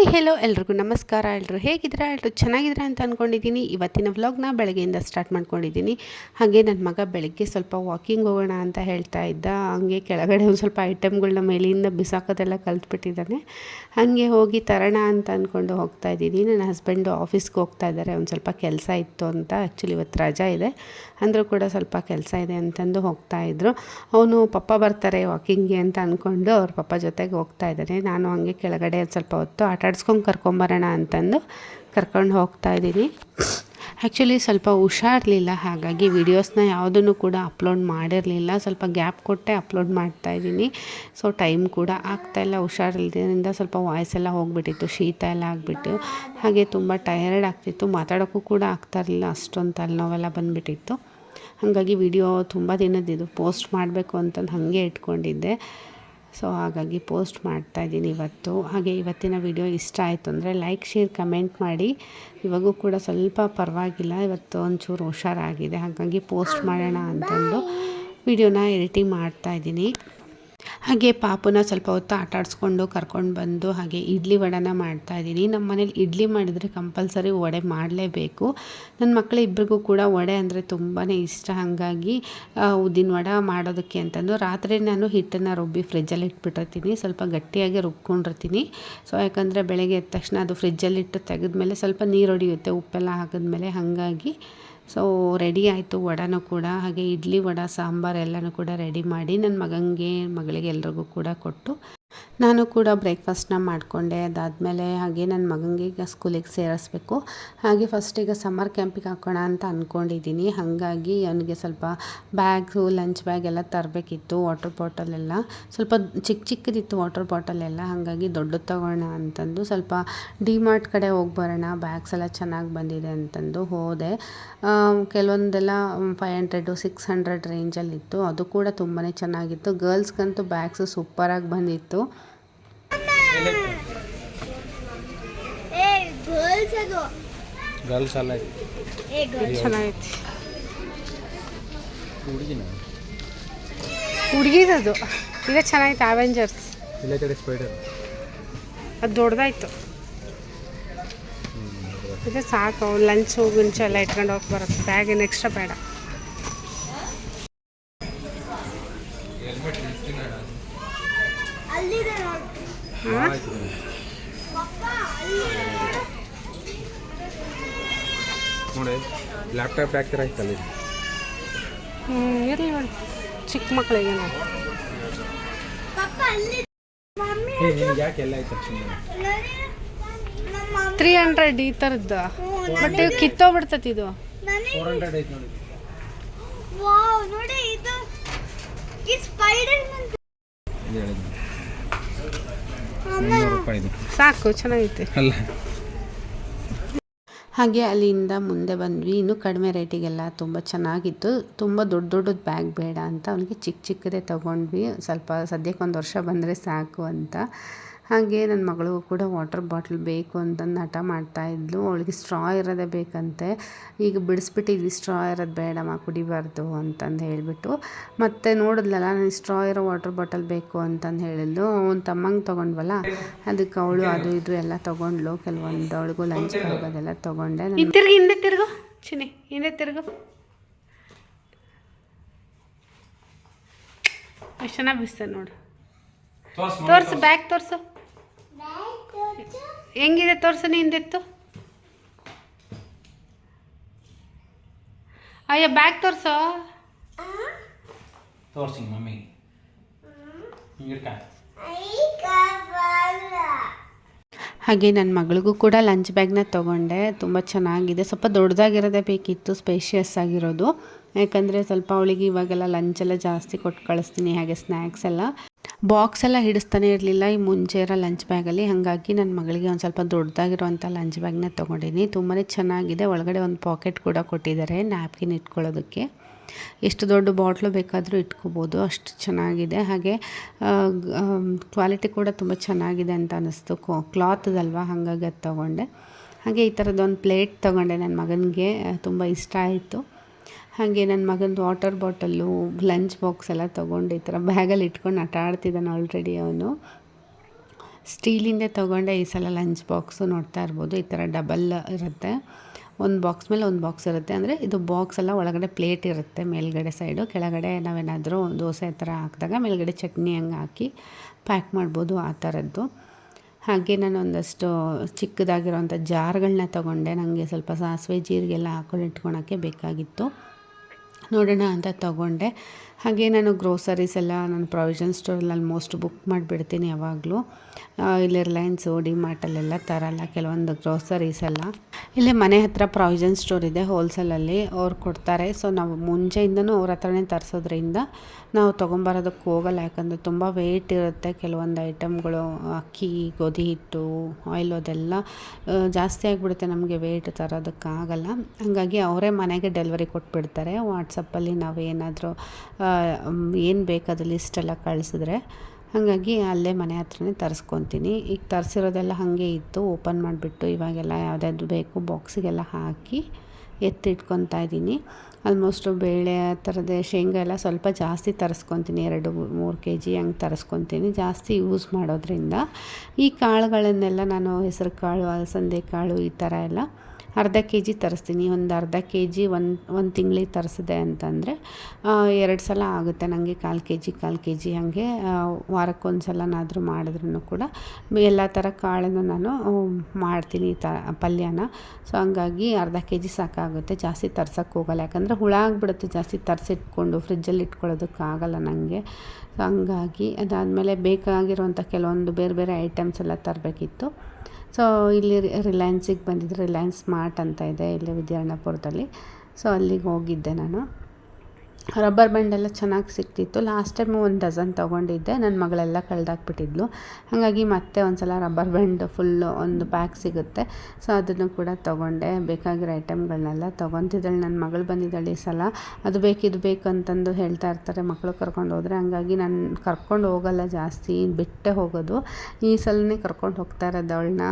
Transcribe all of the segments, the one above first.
Hi hello ಎಲ್ರಿಗೂ ನಮಸ್ಕಾರ. ಎಲ್ಲರೂ ಹೇಗಿದ್ದೀರಾ? ಎಲ್ಲರೂ ಚೆನ್ನಾಗಿದ್ದೀರಾ ಅಂತ ಅಂದ್ಕೊಂಡಿದ್ದೀನಿ. ಇವತ್ತಿನ ವ್ಲಾಗ್ನ ಬೆಳಗ್ಗೆಯಿಂದ ಸ್ಟಾರ್ಟ್ ಮಾಡ್ಕೊಂಡಿದ್ದೀನಿ. ಹಾಗೆ ನನ್ನ ಮಗ ಬೆಳಗ್ಗೆ ಸ್ವಲ್ಪ ವಾಕಿಂಗ್ ಹೋಗೋಣ ಅಂತ ಹೇಳ್ತಾ ಇದ್ದ. ಹಾಗೆ ಕೆಳಗಡೆ ಒಂದು ಸ್ವಲ್ಪ ಐಟಮ್ಗಳನ್ನ ಮೇಲಿಂದ ಬಿಸಾಕೋದೆಲ್ಲ ಕಲ್ತ್ಬಿಟ್ಟಿದ್ದಾನೆ. ಹಾಗೆ ಹೋಗಿ ತರೋಣ ಅಂತ ಅಂದ್ಕೊಂಡು ಹೋಗ್ತಾ ಇದ್ದೀನಿ. ನನ್ನ ಹಸ್ಬೆಂಡು ಆಫೀಸ್ಗೆ ಹೋಗ್ತಾ ಇದ್ದಾರೆ. ಒಂದು ಸ್ವಲ್ಪ ಕೆಲಸ ಇತ್ತು ಅಂತ. ಆ್ಯಕ್ಚುಲಿ ಇವತ್ತು ರಜಾ ಇದೆ, ಅಂದರೂ ಕೂಡ ಸ್ವಲ್ಪ ಕೆಲಸ ಇದೆ ಅಂತಂದು ಹೋಗ್ತಾಯಿದ್ರು. ಅವನು ಪಪ್ಪ ಬರ್ತಾರೆ ವಾಕಿಂಗ್ಗೆ ಅಂತ ಅಂದ್ಕೊಂಡು ಅವ್ರ ಪಪ್ಪ ಜೊತೆಗೆ ಹೋಗ್ತಾ ಇದ್ದಾನೆ. ನಾನು ಹಾಗೆ ಕೆಳಗಡೆ ಸ್ವಲ್ಪ ಹೊತ್ತು ಆಟ ಆಡಿಸ್ಕೊಂಡು ಕರ್ಕೊಂಬರೋಣ ಅಂತಂದು ಕರ್ಕೊಂಡು ಹೋಗ್ತಾ ಇದ್ದೀನಿ. ಆ್ಯಕ್ಚುಲಿ ಸ್ವಲ್ಪ ಹುಷಾರಿರಲಿಲ್ಲ, ಹಾಗಾಗಿ ವೀಡಿಯೋಸ್ನ ಯಾವುದನ್ನು ಕೂಡ ಅಪ್ಲೋಡ್ ಮಾಡಿರಲಿಲ್ಲ. ಸ್ವಲ್ಪ ಗ್ಯಾಪ್ ಕೊಟ್ಟೆ ಅಪ್ಲೋಡ್ ಮಾಡ್ತಾಯಿದ್ದೀನಿ. ಸೊ ಟೈಮ್ ಕೂಡ ಆಗ್ತಾಯಿಲ್ಲ. ಹುಷಾರಿಲ್ಲದ್ರಿಂದ ಸ್ವಲ್ಪ ವಾಯ್ಸ್ ಎಲ್ಲ ಹೋಗಿಬಿಟ್ಟಿತ್ತು, ಶೀತ ಎಲ್ಲ ಆಗಿಬಿಟ್ಟು. ಹಾಗೆ ತುಂಬ ಟಯರ್ಡ್ ಆಗ್ತಿತ್ತು, ಮಾತಾಡೋಕ್ಕೂ ಕೂಡ ಆಗ್ತಾಯಿರಲಿಲ್ಲ, ಅಷ್ಟೊಂದು ತಲೆನೋವೆಲ್ಲ ಬಂದುಬಿಟ್ಟಿತ್ತು. ಹಾಗಾಗಿ ವಿಡಿಯೋ ತುಂಬ ದಿನದಿದು ಪೋಸ್ಟ್ ಮಾಡಬೇಕು ಅಂತಂದು ಹಾಗೆ ಇಟ್ಕೊಂಡಿದ್ದೆ. ಸೊ ಹಾಗಾಗಿ ಪೋಸ್ಟ್ ಮಾಡ್ತಾಯಿದ್ದೀನಿ ಇವತ್ತು. ಹಾಗೆ ಇವತ್ತಿನ ವಿಡಿಯೋ ಇಷ್ಟ ಆಯಿತು ಅಂದರೆ ಲೈಕ್, ಶೇರ್, ಕಮೆಂಟ್ ಮಾಡಿ. ಇವಾಗೂ ಕೂಡ ಸ್ವಲ್ಪ ಪರವಾಗಿಲ್ಲ, ಇವತ್ತು ಒಂಚೂರು ಹುಷಾರಾಗಿದೆ, ಹಾಗಾಗಿ ಪೋಸ್ಟ್ ಮಾಡೋಣ ಅಂತಂದು ವಿಡಿಯೋನ ಎಡಿಟಿಂಗ್ ಮಾಡ್ತಾಯಿದ್ದೀನಿ. ಹಾಗೆ ಪಾಪುನ ಸ್ವಲ್ಪ ಹೊತ್ತು ಆಟ ಆಡಿಸ್ಕೊಂಡು ಕರ್ಕೊಂಡು ಬಂದು ಹಾಗೆ ಇಡ್ಲಿ ವಡೆನ ಮಾಡ್ತಾಯಿದ್ದೀನಿ. ನಮ್ಮ ಮನೇಲಿ ಇಡ್ಲಿ ಮಾಡಿದರೆ ಕಂಪಲ್ಸರಿ ವಡೆ ಮಾಡಲೇಬೇಕು. ನನ್ನ ಮಕ್ಕಳಿಬ್ಬರಿಗೂ ಕೂಡ ವಡೆ ಅಂದರೆ ತುಂಬಾ ಇಷ್ಟ. ಹಾಗಾಗಿ ಉದ್ದಿನ ವಡೆ ಮಾಡೋದಕ್ಕೆ ಅಂತಂದು ರಾತ್ರಿ ನಾನು ಹಿಟ್ಟನ್ನು ರುಬ್ಬಿ ಫ್ರಿಜ್ಜಲ್ಲಿ ಇಟ್ಬಿಟ್ಟಿರ್ತೀನಿ. ಸ್ವಲ್ಪ ಗಟ್ಟಿಯಾಗಿ ರುಬ್ಕೊಂಡಿರ್ತೀನಿ. ಸೊ ಯಾಕಂದರೆ ಬೆಳಗ್ಗೆ ಎದ್ದ ತಕ್ಷಣ ಅದು ಫ್ರಿಜ್ಜಲ್ಲಿಟ್ಟು ತೆಗೆದ್ಮೇಲೆ ಸ್ವಲ್ಪ ನೀರು ಹೊಡಿಯುತ್ತೆ, ಉಪ್ಪೆಲ್ಲ ಹಾಕಿದ್ಮೇಲೆ. ಹಾಗಾಗಿ ಸೊ ರೆಡಿ ಆಯಿತು ವಡೆನೂ ಕೂಡ. ಹಾಗೆ ಇಡ್ಲಿ ವಡೆ ಸಾಂಬಾರು ಎಲ್ಲನೂ ಕೂಡ ರೆಡಿ ಮಾಡಿ ನನ್ನ ಮಗನಿಗೆ ಮಗಳಿಗೆ ಎಲ್ರಿಗೂ ಕೂಡ ಕೊಟ್ಟು ನಾನು ಕೂಡ ಬ್ರೇಕ್ಫಾಸ್ಟ್ನ ಮಾಡಿಕೊಂಡೆ. ಅದಾದಮೇಲೆ ಹಾಗೆ ನನ್ನ ಮಗನಿಗೆ ಈಗ ಸ್ಕೂಲಿಗೆ ಸೇರಿಸ್ಬೇಕು. ಹಾಗೆ ಫಸ್ಟಿಗೆ ಸಮ್ಮರ್ ಕ್ಯಾಂಪಿಗೆ ಹಾಕೋಣ ಅಂತ ಅಂದ್ಕೊಂಡಿದ್ದೀನಿ. ಹಾಗಾಗಿ ಅವನಿಗೆ ಸ್ವಲ್ಪ ಬ್ಯಾಗು, ಲಂಚ್ ಬ್ಯಾಗ್ ಎಲ್ಲ ತರಬೇಕಿತ್ತು. ವಾಟರ್ ಬಾಟಲೆಲ್ಲ ಸ್ವಲ್ಪ ಚಿಕ್ಕದಿತ್ತು ವಾಟರ್ ಬಾಟಲೆಲ್ಲ. ಹಾಗಾಗಿ ದೊಡ್ಡದು ತಗೋಣ ಅಂತಂದು ಸ್ವಲ್ಪ ಡಿಮಾರ್ಟ್ ಕಡೆ ಹೋಗಿ ಬರೋಣ, ಬ್ಯಾಗ್ಸ್ ಎಲ್ಲ ಚೆನ್ನಾಗಿ ಬಂದಿದೆ ಅಂತಂದು ಹೋದೆ. ಕೆಲವೊಂದೆಲ್ಲ 500 600 ರೇಂಜಲ್ಲಿತ್ತು. ಅದು ಕೂಡ ತುಂಬಾ ಚೆನ್ನಾಗಿತ್ತು. ಗರ್ಲ್ಸ್ಗಂತೂ ಬ್ಯಾಗ್ಸು ಸೂಪರಾಗಿ ಬಂದಿತ್ತು. ಚೆನ್ನಾಗಿತ್ತು. ಹುಡುಗಿದದು ಇದೆ, ಚೆನ್ನಾಗಿತ್ತು. ಅವೆಂಜರ್ಸ್ ಅದು ದೊಡ್ಡದಾಯ್ತು. ಇದು ಸಾಕು, ಲಂಚು ಗುಂಚು ಎಲ್ಲ ಇಟ್ಕೊಂಡು ಹೋಗಿ ಬರುತ್ತೆ. ಬ್ಯಾಗ್ ಏನು ಎಕ್ಸ್ಟ್ರಾ ಬೇಡ. ನೋಡಿ ಲ್ಯಾಪ್ಟಾಪ್ ಬ್ಯಾಗ್ ಥರ ಇತ್ತಲ್ಲ. ಇರಲಿ ನೋಡಿ, ಚಿಕ್ಕ ಮಕ್ಕಳಿಗೆ ನಾವು ಯಾಕೆಲ್ಲ ಆಯ್ತು 300 ಈ ಥರದ್ದು. ಬಟ್ ಇದು ಕಿತ್ತೋಗ್ಬಿಡ್ತೈತಿ. ಇದು 400 ಐತೆ ನೋಡಿ. ನೋಡಿ ಇದು ಸ್ಪೈಡರ್ ಸಾಕು, ಚೆನ್ನಾಗೈತೆ ಅಲ್ಲ. ಹಾಗೆ ಅಲ್ಲಿಂದ ಮುಂದೆ ಬಂದ್ವಿ. ಇನ್ನೂ ಕಡಿಮೆ ರೇಟಿಗೆಲ್ಲ ತುಂಬ ಚೆನ್ನಾಗಿತ್ತು. ತುಂಬ ದೊಡ್ಡದು ಬ್ಯಾಗ್ ಬೇಡ ಅಂತ ಅವನಿಗೆ ಚಿಕ್ಕದೇ ತೊಗೊಂಡ್ವಿ. ಸ್ವಲ್ಪ ಸದ್ಯಕ್ಕೆ 1 ವರ್ಷ ಬಂದರೆ ಸಾಕು ಅಂತ. ಹಾಗೆ ನನ್ನ ಮಗಳಿಗೂ ಕೂಡ ವಾಟರ್ ಬಾಟ್ಲ್ ಬೇಕು ಅಂತಂದು ಹಠ ಮಾಡ್ತಾಯಿದ್ಲು. ಅವಳಿಗೆ ಸ್ಟ್ರಾ ಇರೋದೇ ಬೇಕಂತೆ. ಈಗ ಬಿಡಿಸ್ಬಿಟ್ಟಿದ್ವಿ, ಸ್ಟ್ರಾ ಇರೋದು ಬೇಡಮ್ಮ, ಕುಡಿಬಾರ್ದು ಅಂತಂದು ಹೇಳಿಬಿಟ್ಟು. ಮತ್ತು ನೋಡಿದ್ಲಲ್ಲ, ನನಗೆ ಸ್ಟ್ರಾ ಇರೋ ವಾಟರ್ ಬಾಟಲ್ ಬೇಕು ಅಂತಂದು ಹೇಳಿದ್ಲು. ಅವ್ನು ತಮ್ಮಂಗೆ ತೊಗೊಂಡ್ವಲ್ಲ, ಅದಕ್ಕೆ ಅವಳು ಅದು ಇದು ಎಲ್ಲ ತೊಗೊಂಡ್ಲು. ಕೆಲವೊಂದು ಅವಳಿಗೂ ಲಂಚ್ ಅದೆಲ್ಲ ತೊಗೊಂಡೆ. ಹಿಂದೆ ತಿರುಗು ಚಿನ್ನಿ, ಹಿಂದೆ ತಿರುಗು. ಎಷ್ಟು ಚೆನ್ನಾಗಿ ಬಿಸ್ತದೆ ನೋಡು. ತೋರಿಸು, ಬ್ಯಾಗ್ ತೋರಿಸು, ಹೆಂಗಿದೆ ತೋರಿಸು. ನಿಂದಿತ್ತು ಅಯ್ಯೋ, ಬ್ಯಾಗ್ ತೋರಿಸೋ. ತೋರಿಸಿ ಮಮ್ಮಿ. ಹಾಗೆ ನನ್ನ ಮಗಳಿಗೂ ಕೂಡ ಲಂಚ್ ಬ್ಯಾಗ್ನ ತೊಗೊಂಡೆ. ತುಂಬ ಚೆನ್ನಾಗಿದೆ. ಸ್ವಲ್ಪ ದೊಡ್ಡದಾಗಿರೋದೇ ಬೇಕಿತ್ತು, ಸ್ಪೇಷಿಯಸ್ ಆಗಿರೋದು. ಯಾಕಂದರೆ ಸ್ವಲ್ಪ ಅವಳಿಗೆ ಇವಾಗೆಲ್ಲ ಲಂಚೆಲ್ಲ ಜಾಸ್ತಿ ಕೊಟ್ಟು ಕಳಿಸ್ತೀನಿ. ಹಾಗೆ ಸ್ನ್ಯಾಕ್ಸ್ ಎಲ್ಲ ಬಾಕ್ಸ್ ಎಲ್ಲ ಹಿಡಿಸ್ತಾನೆ ಇರಲಿಲ್ಲ ಈ ಮುಂಚೆ ಇರೋ ಲಂಚ್ ಬ್ಯಾಗಲ್ಲಿ. ಹಾಗಾಗಿ ನನ್ನ ಮಗಳಿಗೆ ಒಂದು ಸ್ವಲ್ಪ ದೊಡ್ಡದಾಗಿರುವಂಥ ಲಂಚ್ ಬ್ಯಾಗ್ನ ತೊಗೊಂಡಿನಿ. ತುಂಬಾ ಚೆನ್ನಾಗಿದೆ. ಒಳಗಡೆ ಒಂದು ಪಾಕೆಟ್ ಕೂಡ ಕೊಟ್ಟಿದ್ದಾರೆ ನ್ಯಾಪ್ಕಿನ್ ಇಟ್ಕೊಳ್ಳೋದಕ್ಕೆ. ಎಷ್ಟು ದೊಡ್ಡ ಬಾಟ್ಲು ಬೇಕಾದರೂ ಇಟ್ಕೋಬೋದು, ಅಷ್ಟು ಚೆನ್ನಾಗಿದೆ. ಹಾಗೆ ಕ್ವಾಲಿಟಿ ಕೂಡ ತುಂಬ ಚೆನ್ನಾಗಿದೆ ಅಂತ ಅನ್ನಿಸ್ತು. ಕ್ಲಾತ್ದಲ್ವ, ಹಾಗಾಗಿ ಅದು ತೊಗೊಂಡೆ. ಹಾಗೆ ಈ ಥರದ್ದೊಂದು ಪ್ಲೇಟ್ ತೊಗೊಂಡೆ ನನ್ನ ಮಗನಿಗೆ, ತುಂಬ ಇಷ್ಟ ಆಯಿತು. ಹಾಗೆ ನನ್ನ ಮಗಂದು ವಾಟರ್ ಬಾಟಲ್ಲು, ಲಂಚ್ ಬಾಕ್ಸ್ ಎಲ್ಲ ತೊಗೊಂಡು ಈ ಥರ ಬ್ಯಾಗಲ್ಲಿ ಇಟ್ಕೊಂಡು ಆಟ ಆಡ್ತಿದ್ದಾನೆ ಆಲ್ರೆಡಿ ಅವನು. ಸ್ಟೀಲಿಂದೇ ತೊಗೊಂಡೆ ಈ ಸಲ ಲಂಚ್ ಬಾಕ್ಸು. ನೋಡ್ತಾ ಇರ್ಬೋದು ಈ ಥರ ಡಬಲ್ ಇರುತ್ತೆ, ಒಂದು ಬಾಕ್ಸ್ ಮೇಲೆ ಒಂದು ಬಾಕ್ಸ್ ಇರುತ್ತೆ. ಅಂದರೆ ಇದು ಬಾಕ್ಸ್ ಎಲ್ಲ ಒಳಗಡೆ ಪ್ಲೇಟ್ ಇರುತ್ತೆ ಮೇಲ್ಗಡೆ ಸೈಡು, ಕೆಳಗಡೆ ನಾವೇನಾದರೂ ದೋಸೆ ಥರ ಹಾಕಿದಾಗ ಮೇಲ್ಗಡೆ ಚಟ್ನಿ ಹಂಗೆ ಹಾಕಿ ಪ್ಯಾಕ್ ಮಾಡ್ಬೋದು, ಆ ಥರದ್ದು. ಹಾಗೆ ನಾನು ಒಂದಷ್ಟು ಚಿಕ್ಕದಾಗಿರೋಂಥ ಜಾರ್ಗಳನ್ನ ತೊಗೊಂಡೆ, ನನಗೆ ಸ್ವಲ್ಪ ಸಾಸಿವೆ ಜೀರಿಗೆ ಎಲ್ಲ ಹಾಕೊಂಡು ಇಟ್ಕೊಳಕ್ಕೆ ಬೇಕಾಗಿತ್ತು, ನೋಡೋಣ ಅಂತ ತೊಗೊಂಡೆ. ಹಾಗೆ ನಾನು ಗ್ರೋಸರೀಸ್ ಎಲ್ಲ ನಾನು ಪ್ರಾವಿಷನ್ ಸ್ಟೋರಲ್ಲಿ ಆಲ್ಮೋಸ್ಟ್ ಬುಕ್ ಮಾಡಿಬಿಡ್ತೀನಿ ಯಾವಾಗಲೂ. ಇಲ್ಲಿ ರಿಲಯನ್ಸು ಡಿಮಾರ್ಟಲ್ಲೆಲ್ಲ ತರಲ್ಲ ಕೆಲವೊಂದು ಗ್ರೋಸರೀಸ್ ಎಲ್ಲ. ಇಲ್ಲೇ ಮನೆ ಹತ್ರ ಪ್ರಾವಿಷನ್ ಸ್ಟೋರ್ ಇದೆ ಹೋಲ್ಸೇಲಲ್ಲಿ, ಅವ್ರು ಕೊಡ್ತಾರೆ. ಸೊ ನಾವು ಮುಂಚೆಯಿಂದನೂ ಅವ್ರ ಹತ್ರನೇ ತರಿಸೋದ್ರಿಂದ ನಾವು ತೊಗೊಂಬರೋದಕ್ಕೆ ಹೋಗಲ್ಲ, ಯಾಕಂದರೆ ತುಂಬ ವೆಯ್ಟ್ ಇರುತ್ತೆ ಕೆಲವೊಂದು ಐಟಮ್ಗಳು. ಅಕ್ಕಿ, ಗೋಧಿ ಹಿಟ್ಟು, ಆಯಿಲು ಅದೆಲ್ಲ ಜಾಸ್ತಿ ಆಗಿಬಿಡುತ್ತೆ, ನಮಗೆ ವೆಯ್ಟ್ ತರೋದಕ್ಕಾಗಲ್ಲ. ಹಾಗಾಗಿ ಅವರೇ ಮನೆಗೆ ಡೆಲಿವರಿ ಕೊಟ್ಬಿಡ್ತಾರೆ. ವಾಟ್ಸಪ್ಪಲ್ಲಿ ನಾವೇನಾದರೂ ಏನು ಬೇಕು ಲಿಸ್ಟೆಲ್ಲ ಕಳಿಸಿದ್ರೆ, ಹಾಗಾಗಿ ಅಲ್ಲೇ ಮನೆ ಹತ್ರನೇ ತರಿಸ್ಕೊತೀನಿ. ಈಗ ತರಿಸಿರೋದೆಲ್ಲ ಹಾಗೆ ಇತ್ತು, ಓಪನ್ ಮಾಡಿಬಿಟ್ಟು ಇವಾಗೆಲ್ಲ ಯಾವುದ್ಯಾವುದು ಬೇಕು ಬಾಕ್ಸಿಗೆಲ್ಲ ಹಾಕಿ ಎತ್ತಿಟ್ಕೊತಾ ಇದ್ದೀನಿ. ಆಲ್ಮೋಸ್ಟು ಬೇಳೆ ಆ ಥರದ್ದೇ ಶೇಂಗಾ ಎಲ್ಲ ಸ್ವಲ್ಪ ಜಾಸ್ತಿ ತರಿಸ್ಕೊತೀನಿ, 2-3 kg ಹಂಗೆ ತರಿಸ್ಕೊತೀನಿ ಜಾಸ್ತಿ ಯೂಸ್ ಮಾಡೋದ್ರಿಂದ. ಈ ಕಾಳುಗಳನ್ನೆಲ್ಲ ನಾನು ಹೆಸರು ಕಾಳು, ಅಲಸಂದೆ ಕಾಳು ಈ ಥರ ಎಲ್ಲ ಅರ್ಧ kg ತರಿಸ್ತೀನಿ. ಒಂದು ಅರ್ಧ kg ಒಂದು ತಿಂಗಳಿಗೆ ತರಿಸಿದೆ ಅಂತಂದರೆ 2 ಸಲ ಆಗುತ್ತೆ ನನಗೆ, 1/4 kg ಹಾಗೆ ವಾರಕ್ಕೊಂದು ಸಲನಾದರೂ ಮಾಡಿದ್ರೂ ಕೂಡ ಎಲ್ಲ ಥರ ಕಾಳನ್ನು ನಾನು ಮಾಡ್ತೀನಿ ಪಲ್ಯನ. ಸೊ ಹಂಗಾಗಿ ಅರ್ಧ kg ಸಾಕಾಗುತ್ತೆ, ಜಾಸ್ತಿ ತರ್ಸೋಕ್ಕೆ ಹೋಗಲ್ಲ, ಯಾಕಂದರೆ ಹುಳ ಆಗಿಬಿಡುತ್ತೆ ಜಾಸ್ತಿ ತರಿಸಿಟ್ಕೊಂಡು ಫ್ರಿಜ್ಜಲ್ಲಿ ಇಟ್ಕೊಳ್ಳೋದಕ್ಕಾಗಲ್ಲ ನನಗೆ. ಸೊ ಹಂಗಾಗಿ ಅದಾದಮೇಲೆ ಬೇಕಾಗಿರುವಂಥ ಕೆಲವೊಂದು ಬೇರೆ ಬೇರೆ ಐಟಮ್ಸ್ ಎಲ್ಲ ತರಬೇಕಿತ್ತು. ಸೊ ಇಲ್ಲಿ ರಿಲಯನ್ಸಿಗೆ ಬಂದಿದ್ದೆ, ರಿಲಯನ್ಸ್ ಸ್ಮಾರ್ಟ್ ಅಂತ ಇದೆ ಇಲ್ಲಿ ವಿದ್ಯಾರಣ್ಯಪುರದಲ್ಲಿ. ಸೊ ಅಲ್ಲಿಗೆ ಹೋಗಿದ್ದೆ ನಾನು. ರಬ್ಬರ್ ಬ್ಯಾಂಡೆಲ್ಲ ಚೆನ್ನಾಗಿ ಸಿಕ್ತಿತ್ತು. ಲಾಸ್ಟ್ ಟೈಮು 1 ಡಜನ್ ತೊಗೊಂಡಿದ್ದೆ, ನನ್ನ ಮಗಳೆಲ್ಲ ಕಳೆದಾಕ್ಬಿಟ್ಟಿದ್ಲು. ಹಾಗಾಗಿ ಮತ್ತೆ ಒಂದು ಸಲ ರಬ್ಬರ್ ಬ್ಯಾಂಡ್ ಫುಲ್ಲು ಒಂದು ಪ್ಯಾಕ್ ಸಿಗುತ್ತೆ, ಸೊ ಅದನ್ನು ಕೂಡ ತೊಗೊಂಡೆ. ಬೇಕಾಗಿರೋ ಐಟಮ್ಗಳನ್ನೆಲ್ಲ ತೊಗೊತಿದ್ದಾಳೆ. ನನ್ನ ಮಗಳು ಬಂದಿದ್ದಾಳೆ ಈ ಸಲ, ಅದು ಬೇಕು ಇದು ಬೇಕು ಅಂತಂದು ಹೇಳ್ತಾ ಇರ್ತಾರೆ ಮಕ್ಕಳು ಕರ್ಕೊಂಡು ಹೋದರೆ. ಹಾಗಾಗಿ ನಾನು ಕರ್ಕೊಂಡು ಹೋಗಲ್ಲ ಜಾಸ್ತಿ, ಬಿಟ್ಟೆ ಹೋಗೋದು. ಈ ಸಲನೇ ಕರ್ಕೊಂಡು ಹೋಗ್ತಾ ಇರೋದು ಅವಳನ್ನ,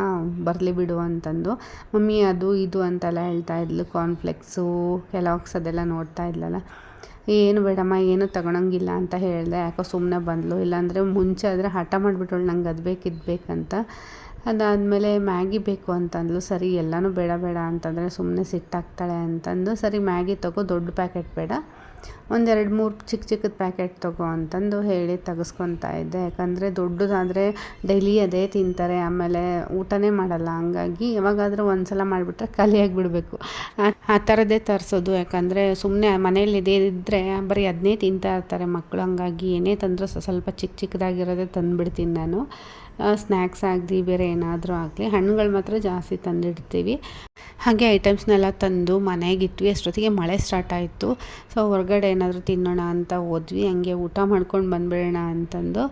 ಬರಲಿ ಬಿಡು ಅಂತಂದು. ಮಮ್ಮಿ ಅದು ಇದು ಅಂತೆಲ್ಲ ಹೇಳ್ತಾ ಇದ್ಲು, ಕಾರ್ನ್ಫ್ಲೆಕ್ಸು, ಕೆಲಾಕ್ಸ್ ಅದೆಲ್ಲ ನೋಡ್ತಾ ಇದ್ಲಲ್ಲ. ಏನು ಬೇಡಮ್ಮ ಏನು ತಗೊಳಂಗಿಲ್ಲ ಅಂತ ಹೇಳಿದೆ, ಯಾಕೋ ಸುಮ್ಮನೆ ಬಂದಳು. ಇಲ್ಲಾಂದರೆ ಮುಂಚೆ ಆದರೆ ಹಠ ಮಾಡಿಬಿಟ್ಟಳು, ನಂಗೆ ಅದು ಬೇಕು ಇದು ಬೇಕಂತ. ಅದಾದಮೇಲೆ ಮ್ಯಾಗಿ ಬೇಕು ಅಂತಂದ್ಲು. ಸರಿ ಎಲ್ಲನೂ ಬೇಡ ಬೇಡ ಅಂತಂದರೆ ಸುಮ್ಮನೆ ಸಿಟ್ಟಾಗ್ತಾಳೆ ಅಂತಂದು, ಸರಿ ಮ್ಯಾಗಿ ತಗೋ, ದೊಡ್ಡ ಪ್ಯಾಕೆಟ್ ಬೇಡ, 1-2-3 ಚಿಕ್ಕದ ಪ್ಯಾಕೆಟ್ ತಗೋ ಅಂತಂದು ಹೇಳಿ ತೆಗೆಸ್ಕೊತಾ ಇದ್ದೆ. ಯಾಕಂದರೆ ದೊಡ್ಡದಾದರೆ ಡೈಲಿ ಅದೇ ತಿಂತಾರೆ, ಆಮೇಲೆ ಊಟನೇ ಮಾಡಲ್ಲ. ಹಂಗಾಗಿ ಯಾವಾಗಾದರೂ ಒಂದು ಸಲ ಮಾಡಿಬಿಟ್ರೆ ಖಾಲಿಯಾಗಿಬಿಡಬೇಕು, ಆ ಥರದ್ದೇ ತರಿಸೋದು. ಯಾಕಂದರೆ ಸುಮ್ಮನೆ ಮನೇಲಿ ಇದ್ದರೆ ಬರೀ ಅದನ್ನೇ ತಿಂತಾ ಇರ್ತಾರೆ ಮಕ್ಕಳು. ಹಂಗಾಗಿ ಏನೇ ತಂದರೂ ಸ್ವಲ್ಪ ಚಿಕ್ಕದಾಗಿರೋದೇ ತಂದುಬಿಡ್ತೀನಿ ನಾನು. ಸ್ನ್ಯಾಕ್ಸ್ ಆಗಲಿ ಬೇರೆ ಏನಾದರೂ ಆಗಲಿ, ಹಣ್ಣುಗಳು ಮಾತ್ರ ಜಾಸ್ತಿ ತಂದಿಡ್ತೀವಿ. ಹಾಗೆ ಐಟಮ್ಸ್ನೆಲ್ಲ ತಂದು ಮನೆಗಿಟ್ವಿ. ಅಷ್ಟೊತ್ತಿಗೆ ಮಳೆ ಸ್ಟಾರ್ಟ್ ಆಯಿತು. ಸೊ ಹೊರಗಡೆ ಏನಾದರೂ ತಿನ್ನೋಣ ಅಂತ ಹೋದ್ವಿ. ಹಂಗೆ ಊಟ ಮಾಡ್ಕೊಂಡು ಬಂದುಬಿಡೋಣ ಅಂತಂದು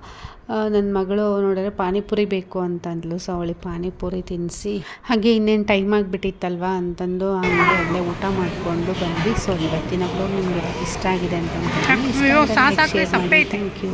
ನನ್ನ ಮಗಳು ನೋಡಿದ್ರೆ ಪಾನಿಪುರಿ ಬೇಕು ಅಂತಂದ್ಲು. ಸೊ ಅವಳಿಗೆ ಪಾನಿಪುರಿ ತಿನ್ನಿಸಿ, ಹಾಗೆ ಇನ್ನೇನು ಟೈಮ್ ಆಗಿಬಿಟ್ಟಿತ್ತಲ್ವ ಅಂತಂದು ಹಂಗೆ ಅಲ್ಲೇ ಊಟ ಮಾಡಿಕೊಂಡು ಬಂದ್ವಿ. ಸೊ ಇವತ್ತಿನ ಬ್ಲಾಗ್ ನಿಮಗೆ ಇಷ್ಟ ಆಗಿದೆ ಅಂತ ಥ್ಯಾಂಕ್ ಯು.